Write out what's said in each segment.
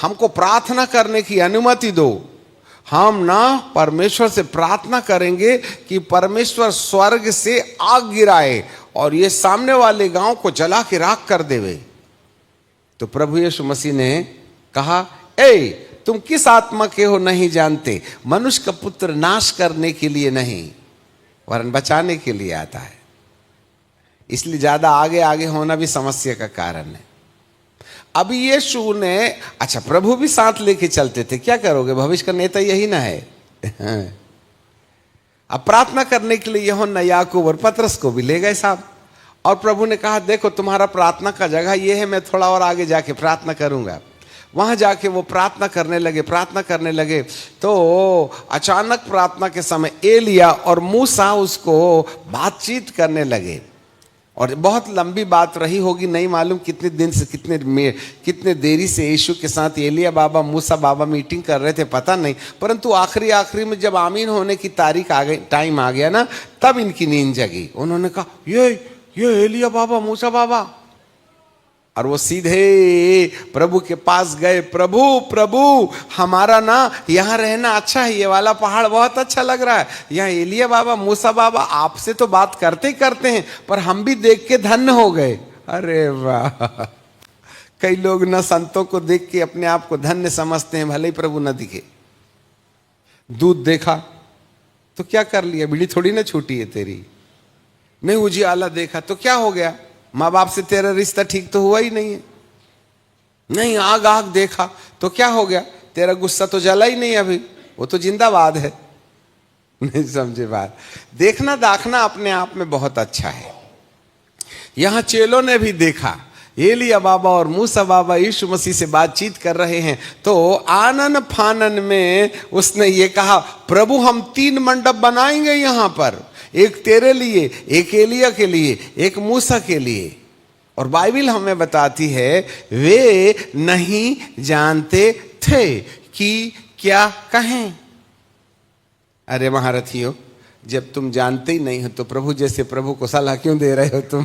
हमको प्रार्थना करने की अनुमति दो। हम ना परमेश्वर से प्रार्थना करेंगे कि परमेश्वर स्वर्ग से आग गिराए और ये सामने वाले गांव को जला के राख कर देवे। तो प्रभु यीशु मसीह ने कहा, तुम किस आत्मा के हो नहीं जानते, मनुष्य का पुत्र नाश करने के लिए नहीं वरन बचाने के लिए आता है। इसलिए ज्यादा आगे आगे होना भी समस्या का कारण है। अभी यीशु ने, अच्छा प्रभु भी साथ लेके चलते थे, क्या करोगे, भविष्य का नेता यही ना है। अब प्रार्थना करने के लिए यूहन्ना, याकूब और पतरस को भी ले गए साहब, और प्रभु ने कहा देखो तुम्हारा प्रार्थना का जगह ये है, मैं थोड़ा और आगे जाके प्रार्थना करूंगा। वहां जाके वो प्रार्थना करने लगे तो अचानक प्रार्थना के समय एलिया और मूसा उसको बातचीत करने लगे, और बहुत लंबी बात रही होगी, नहीं मालूम कितने दिन से कितने देरी से यीशु के साथ एलिया बाबा मूसा बाबा मीटिंग कर रहे थे पता नहीं, परंतु आखिरी में जब आमीन होने की तारीख आ गई, टाइम आ गया ना, तब इनकी नींद जगी। उन्होंने कहा ये एलिया बाबा मूसा बाबा, और वो सीधे प्रभु के पास गए। प्रभु हमारा ना यहाँ रहना अच्छा है, ये वाला पहाड़ बहुत अच्छा लग रहा है, यहाँ एलिया बाबा मूसा बाबा आपसे तो बात करते ही करते हैं, पर हम भी देख के धन्य हो गए। अरे वाह, कई लोग ना संतों को देख के अपने आप को धन्य समझते हैं, भले ही प्रभु न दिखे। दूध देखा तो क्या कर लिया, बीड़ी थोड़ी ना छूटी है तेरी। नहीं उजियाला देखा तो क्या हो गया, माँ बाप से तेरा रिश्ता ठीक तो हुआ ही नहीं है। नहीं आग देखा तो क्या हो गया, तेरा गुस्सा तो जला ही नहीं अभी, वो तो जिंदाबाद है। नहीं समझे बात। देखना दाखना अपने आप में बहुत अच्छा है। यहां चेलों ने भी देखा, एलिया बाबा और मूसा बाबा यीशु मसीह से बातचीत कर रहे हैं, तो आनन फानन में उसने ये कहा, प्रभु हम 3 मंडप बनाएंगे यहां पर, एक तेरे लिए, एक एलिया के लिए, एक मूसा के लिए। और बाइबल हमें बताती है वे नहीं जानते थे कि क्या कहें। अरे महारथियों, जब तुम जानते ही नहीं हो तो प्रभु जैसे प्रभु को सलाह क्यों दे रहे हो तुम?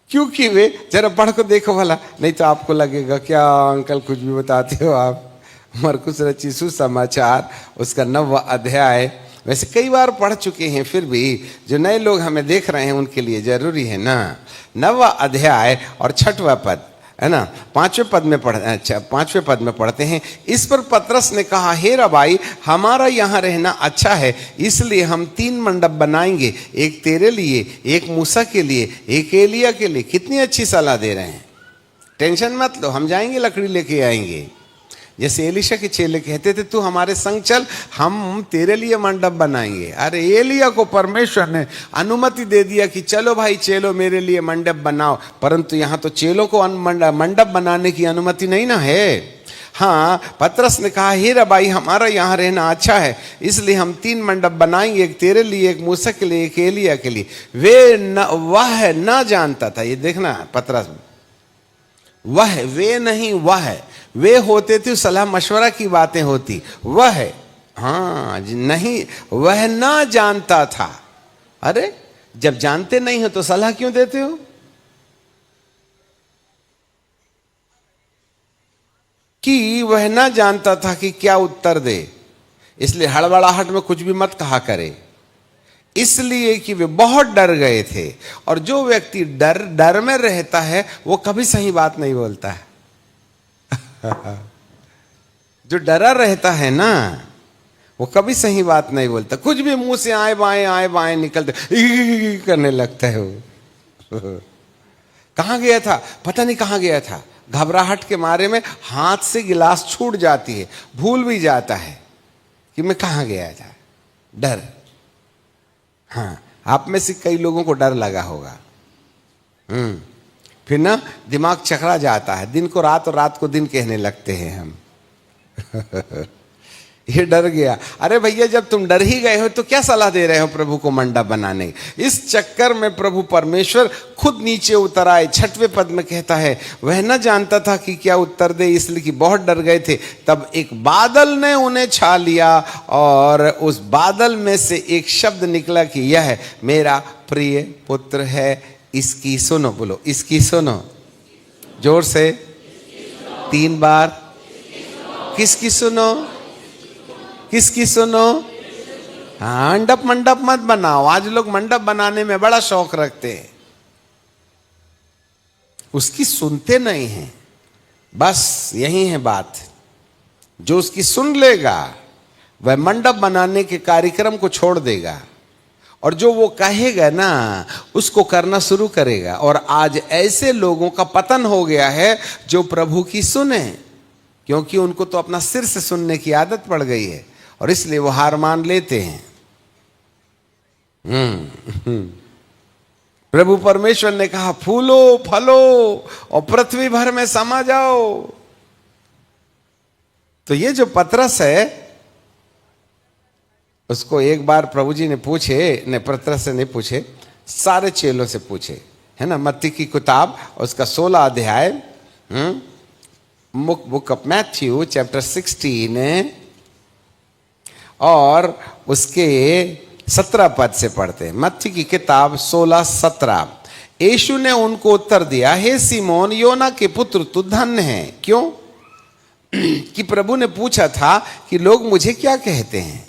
क्योंकि वे, जरा पढ़ को देखो भला, नहीं तो आपको लगेगा क्या अंकल कुछ भी बताते हो आप। मरकुस रचित सुसमाचार उसका 9वां अध्याय, वैसे कई बार पढ़ चुके हैं, फिर भी जो नए लोग हमें देख रहे हैं उनके लिए जरूरी है ना। 9वां अध्याय और 6वां पद है ना, 5वें पद में पढ़ते हैं। इस पर पतरस ने कहा, हे रबाई हमारा यहाँ रहना अच्छा है, इसलिए हम 3 मंडप बनाएंगे, एक तेरे लिए, एक मूसा के लिए, एक एलिया के लिए। कितनी अच्छी सलाह दे रहे हैं, टेंशन मत लो, हम जाएंगे लकड़ी लेके आएंगे। जैसे एलीशा के चेले कहते थे तू हमारे संग चल, हम तेरे लिए मंडप बनाएंगे। अरे एलिया को परमेश्वर ने अनुमति दे दिया कि चलो भाई चेलो मेरे लिए मंडप बनाओ, परंतु यहाँ तो चेलों को मंडप बनाने की अनुमति नहीं ना है। हाँ, पतरस ने कहा, हे रबाई हमारा यहाँ रहना अच्छा है, इसलिए हम 3 मंडप बनाएंगे, एक तेरे लिए, एक मूसा के लिए, एक एलिया के लिए। वह न जानता था, ये देखना पतरस, वह वे नहीं, वह वे होते थे सलाह मशवरा की बातें होती, वह हाँ नहीं, वह ना जानता था। अरे जब जानते नहीं हो तो सलाह क्यों देते हो? कि वह ना जानता था कि क्या उत्तर दे, इसलिए हड़बड़ाहट में कुछ भी मत कहा करे, इसलिए कि वे बहुत डर गए थे। और जो व्यक्ति डर में रहता है वो कभी सही बात नहीं बोलता है। जो डरा रहता है ना वो कभी सही बात नहीं बोलता, कुछ भी मुंह से आए बाएं निकलते करने लगता है वो। कहां गया था पता नहीं, कहां गया था, घबराहट के मारे में हाथ से गिलास छूट जाती है, भूल भी जाता है कि मैं कहां गया था। डर, हाँ आप में से कई लोगों को डर लगा होगा। फिर ना दिमाग चकरा जाता है, दिन को रात और रात को दिन कहने लगते हैं हम। ये डर गया। अरे भैया जब तुम डर ही गए हो तो क्या सलाह दे रहे हो प्रभु को मंडप बनाने? इस चक्कर में प्रभु परमेश्वर खुद नीचे उतर आए। 6वें पद में कहता है, वह न जानता था कि क्या उत्तर दे, इसलिए कि बहुत डर गए थे। तब एक बादल ने उन्हें छा लिया और उस बादल में से एक शब्द निकला कि यह मेरा प्रिय पुत्र है, इसकी सुनो। बोलो इसकी सुनो, जोर से। 3 बार। किसकी सुनो? किसकी सुनो? हाँ, मंडप मंडप मत बनाओ। आज लोग मंडप बनाने में बड़ा शौक रखते हैं, उसकी सुनते नहीं हैं। बस यही है बात। जो उसकी सुन लेगा वह मंडप बनाने के कार्यक्रम को छोड़ देगा, और जो वो कहेगा ना उसको करना शुरू करेगा। और आज ऐसे लोगों का पतन हो गया है जो प्रभु की सुने, क्योंकि उनको तो अपना सिर से सुनने की आदत पड़ गई है, और इसलिए वो हार मान लेते हैं। प्रभु परमेश्वर ने कहा फूलो फलो और पृथ्वी भर में समा जाओ। तो ये जो पतरस है, उसको एक बार प्रभु जी ने पूछे, ने पतरस से नहीं पूछे, सारे चेलों से पूछे, है ना। मत्ती की किताब उसका 16 अध्याय, बुक ऑफ मैथ्यू चैप्टर 16 और उसके 17 पद से पढ़ते हैं। मत्ती की किताब 16-17। यीशु ने उनको उत्तर दिया, हे सीमोन योना के पुत्र तू धन्य है। क्यों? कि प्रभु ने पूछा था कि लोग मुझे क्या कहते हैं।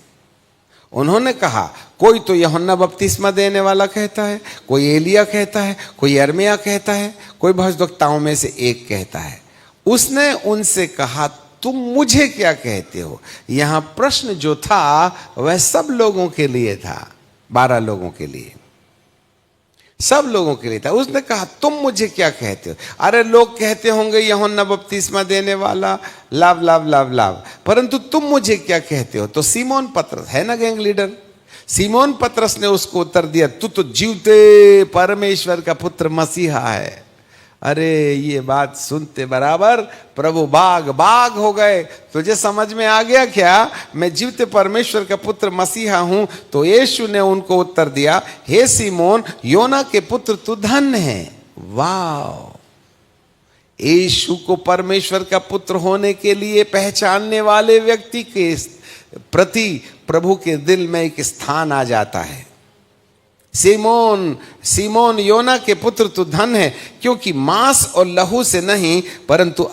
उन्होंने कहा, कोई तो यूहन्ना बपतिस्मा देने वाला कहता है, कोई एलिया कहता है, कोई यिर्मयाह कहता है, कोई भविष्यद्वक्ताओं में से एक कहता है। उसने उनसे कहा, तुम मुझे क्या कहते हो? यहां प्रश्न जो था वह सब लोगों के लिए था, 12 लोगों के लिए, सब लोगों के लिए था। उसने कहा तुम मुझे क्या कहते हो? अरे लोग कहते होंगे यूहन्ना बपतिस्मा देने वाला, लाभ लाभ लाभ लाभ, परंतु तुम मुझे क्या कहते हो? तो सीमोन पतरस है ना गैंग लीडर, सीमोन पतरस ने उसको उत्तर दिया, तू तो जीवते परमेश्वर का पुत्र मसीहा है। अरे ये बात सुनते बराबर प्रभु बाग हो गए। तुझे समझ में आ गया क्या मैं जीवते परमेश्वर का पुत्र मसीहा हूं? तो यीशु ने उनको उत्तर दिया, हे सीमोन योना के पुत्र तू धन्य है। वाह! यीशु को परमेश्वर का पुत्र होने के लिए पहचानने वाले व्यक्ति के प्रति प्रभु के दिल में एक स्थान आ जाता है। सीमोन सीमोन योना के पुत्र तू धन्य है, क्योंकि मांस और लहू से नहीं परंतु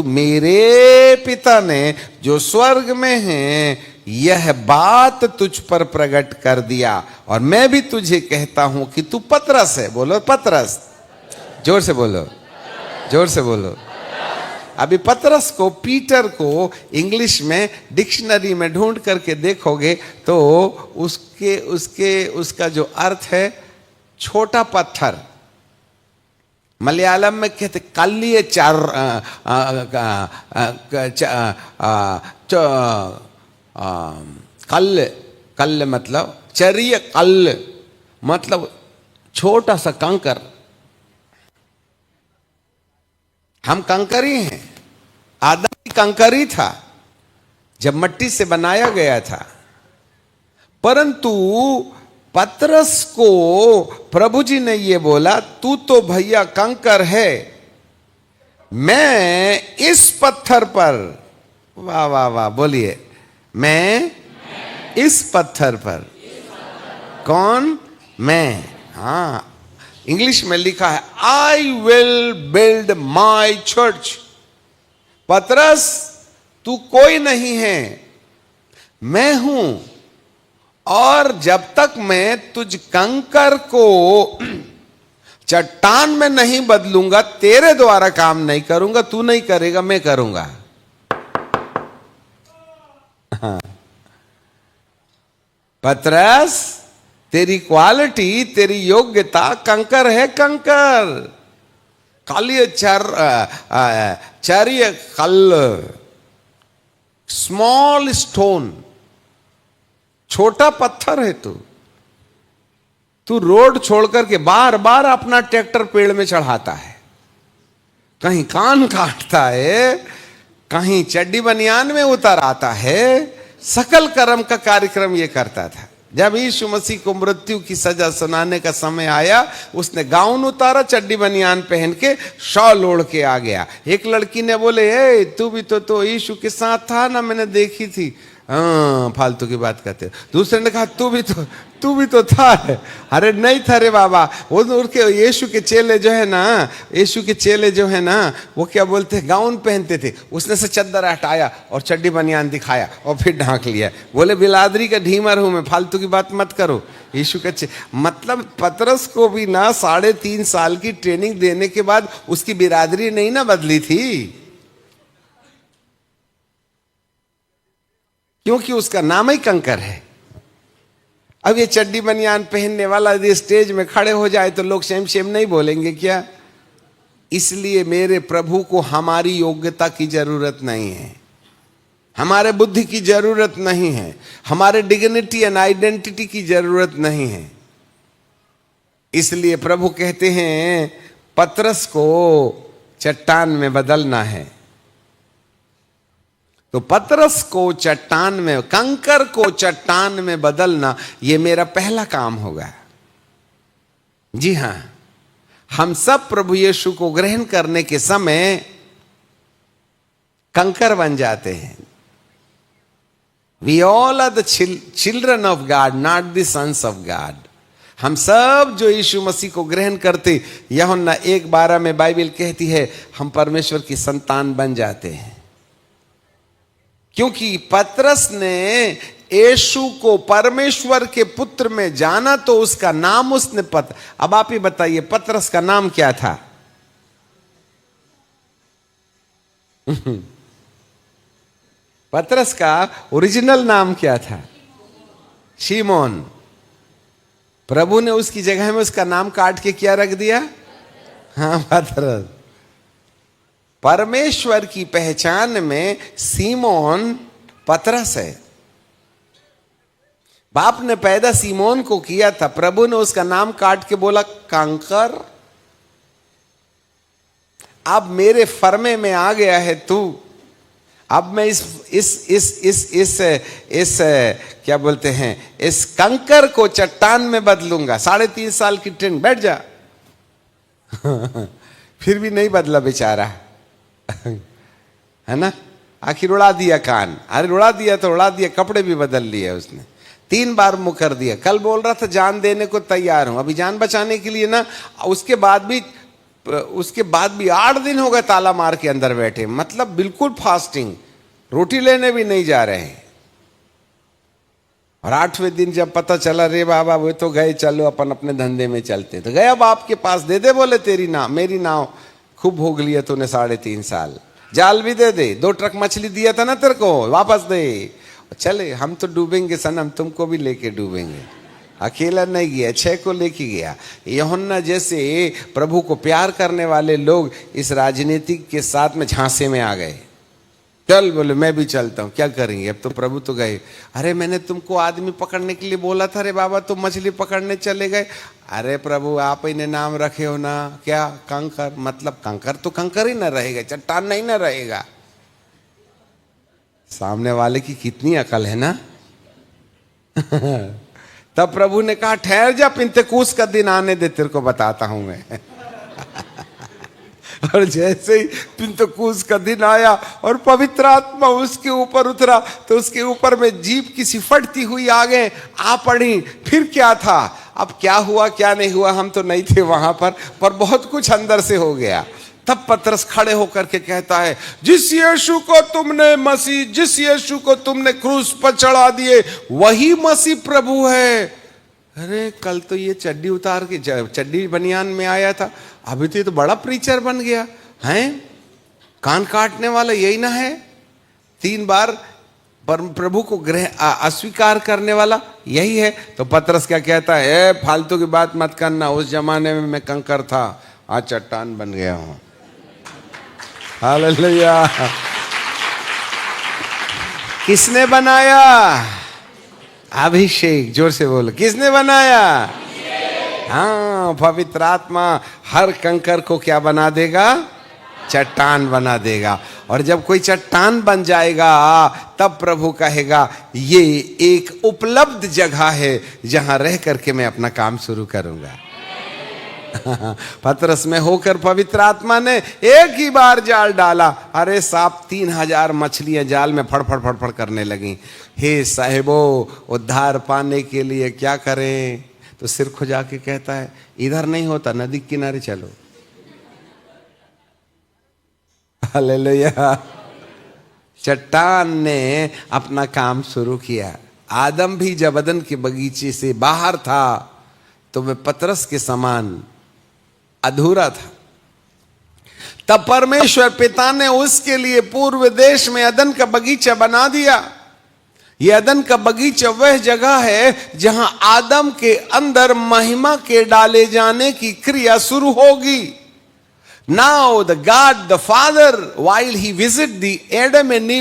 मेरे पिता ने जो स्वर्ग में हैं यह बात तुझ पर प्रकट कर दिया। और मैं भी तुझे कहता हूं कि तू पतरस है। बोलो पतरस, जोर से बोलो, जोर से बोलो। अभी पतरस को, पीटर को इंग्लिश में डिक्शनरी में ढूंढ करके देखोगे तो उसका जो अर्थ है छोटा पत्थर। मलयालम में कहते कल्लिये कल्ल मतलब चरिय कल्ल मतलब छोटा सा कंकर। हम कंकरी हैं। आदम कंकरी था जब मिट्टी से बनाया गया था, परंतु पतरस को प्रभु जी ने ये बोला, तू तो भैया कंकर है, मैं इस पत्थर पर, वाह वाह वाह बोलिए, मैं इस पत्थर पर। कौन? मैं। हाँ, इंग्लिश में लिखा है I will build my church. पतरस तू कोई नहीं है, मैं हूं, और जब तक मैं तुझ कंकर को चट्टान में नहीं बदलूंगा तेरे द्वारा काम नहीं करूंगा। तू नहीं करेगा, मैं करूंगा। पतरस तेरी क्वालिटी, तेरी योग्यता कंकर है, कंकर। कालिय चर्य कल, स्मॉल स्टोन, छोटा पत्थर है तू। तू रोड छोड़ करके बार बार अपना ट्रैक्टर पेड़ में चढ़ाता है, कहीं कान काटता है, कहीं चड्डी बनियान में उतर आता है, सकल कर्म का कार्यक्रम ये करता था। जब यीशु मसीह को मृत्यु की सजा सुनाने का समय आया, उसने गाउन उतारा, चड्डी बनियान पहन के शॉल ओढ़ के आ गया। एक लड़की ने बोले, ए तू भी तो यीशु के साथ था ना, मैंने देखी थी। हाँ फालतू की बात करते हो। दूसरे ने कहा तू भी तो था। अरे नहीं था रे बाबा। वो उनके यीशु के चेले जो है ना, वो क्या बोलते हैं, गाउन पहनते थे, उसने से चद्दर हटाया और चड्डी बनियान दिखाया और फिर ढांक लिया। बोले बिलादरी का ढीमर हूं मैं, फालतू की बात मत करो। यीशु के मतलब पतरस को भी ना 3.5 साल की ट्रेनिंग देने के बाद उसकी बिरादरी नहीं ना बदली थी, क्योंकि उसका नाम ही कंकर है। अब ये चड्डी बनियान पहनने वाला यदि स्टेज में खड़े हो जाए तो लोग शेम शेम नहीं बोलेंगे क्या? इसलिए मेरे प्रभु को हमारी योग्यता की जरूरत नहीं है, हमारे बुद्धि की जरूरत नहीं है, हमारे डिग्निटी एंड आइडेंटिटी की जरूरत नहीं है। इसलिए प्रभु कहते हैं पतरस को चट्टान में बदलना है। तो पतरस को चट्टान में, कंकर को चट्टान में बदलना, यह मेरा पहला काम होगा। जी हां, हम सब प्रभु यीशु को ग्रहण करने के समय कंकर बन जाते हैं। We all are the children of God, not the sons of God. हम सब जो यीशु मसीह को ग्रहण करते, यूहन्ना 1:12 में बाइबल कहती है हम परमेश्वर की संतान बन जाते हैं। क्योंकि पतरस ने यीशु को परमेश्वर के पुत्र में जाना तो उसका नाम उसने अब आप ही बताइए पतरस का नाम क्या था? पतरस का ओरिजिनल नाम क्या था? शिमोन। प्रभु ने उसकी जगह में उसका नाम काट के क्या रख दिया? हाँ, पतरस। परमेश्वर की पहचान में सीमोन पतरस है। बाप ने पैदा सीमोन को किया था, प्रभु ने उसका नाम काट के बोला कंकर। अब मेरे फर्मे में आ गया है तू। अब मैं इस क्या बोलते हैं, इस कंकर को चट्टान में बदलूंगा। 3.5 साल की ट्रेन, बैठ जा। फिर भी नहीं बदला बेचारा, है ना? आखिर उड़ा दिया कान। अरे उड़ा दिया तो उड़ा दिया, कपड़े भी बदल लिए उसने। 3 बार मुकर दिया। कल बोल रहा था जान देने को तैयार हूं, अभी जान बचाने के लिए ना। उसके बाद भी 8 दिन हो गए ताला मार के अंदर बैठे, मतलब बिल्कुल फास्टिंग, रोटी लेने भी नहीं जा रहे हैं। और 8वें दिन जब पता चला रे बाबा वो तो गए, चलो अपन अपने धंधे में चलते, तो गया बाप के पास। दे दे बोले, तेरी नाव मेरी नाव खूब भोग लिया तूने 3.5 साल, जाल भी दे दे, 2 ट्रक मछली दिया था ना तेरे को, वापस दे। चले हम तो डूबेंगे सनम, तुमको भी लेके डूबेंगे। अकेला नहीं गया, 6 को लेके गया। यूहन्ना जैसे प्रभु को प्यार करने वाले लोग इस राजनीतिक के साथ में झांसे में आ गए। चल बोले मैं भी चलता हूँ, क्या करेंगे, अब तो प्रभु तो गए। अरे मैंने तुमको आदमी पकड़ने के लिए बोला था रे बाबा, तुम मछली पकड़ने चले गए। अरे प्रभु आप ही ने नाम रखे हो ना, क्या कंकर, मतलब कंकर तो कंकर ही ना रहेगा, चट्टान नहीं ना रहेगा। सामने वाले की कितनी अकल है ना। तब प्रभु ने कहा ठहर जा, पिंतेकुस्त का दिन आने दे, तेरे को बताता हूं मैं। और जैसे ही पिंतेकुस्त का दिन आया और पवित्र आत्मा उसके ऊपर उतरा, तो उसके ऊपर में जीभ किसी फटती हुई आगे आ पड़ी। फिर क्या था, अब क्या हुआ क्या नहीं हुआ, हम तो नहीं थे वहां पर बहुत कुछ अंदर से हो गया। तब पतरस खड़े होकर के कहता है, जिस यीशु को तुमने क्रूस पर चढ़ा दिए वही मसीह प्रभु है। अरे कल तो ये चड्डी उतार के चड्डी बनियान में आया था, अभी तो ये तो बड़ा प्रीचर बन गया है, कान काटने वाला यही ना है, 3 बार प्रभु को अस्वीकार करने वाला यही है। तो पतरस क्या कहता है, फालतू की बात मत करना, उस जमाने में मैं कंकर था, आज चट्टान बन गया हूं। हालेलुया। किसने बनाया? अभिषेक। जोर से बोलो, किसने बनाया? हाँ, पवित्र आत्मा हर कंकर को क्या बना देगा? चट्टान बना देगा। और जब कोई चट्टान बन जाएगा तब प्रभु कहेगा ये एक उपलब्ध जगह है जहां रह करके मैं अपना काम शुरू करूंगा। पतरस में होकर पवित्र आत्मा ने एक ही बार जाल डाला, अरे सांप 3000 मछलियां जाल में फड़फड़ फड़फड़ करने लगी। हे साहिबो, उद्धार पाने के लिए क्या करें? तो सिर खुजा के कहता है, इधर नहीं होता, नदी किनारे चलो। हालेलुया। चट्टान ने अपना काम शुरू किया। आदम भी जब अदन के बगीचे से बाहर था तो वह पतरस के समान अधूरा था। तब परमेश्वर पिता ने उसके लिए पूर्व देश में अदन का बगीचा बना दिया। यह अदन का बगीचा वह जगह है जहां आदम के अंदर महिमा के डाले जाने की क्रिया शुरू होगी। Now the God the Father, while he visit the Adam and Eve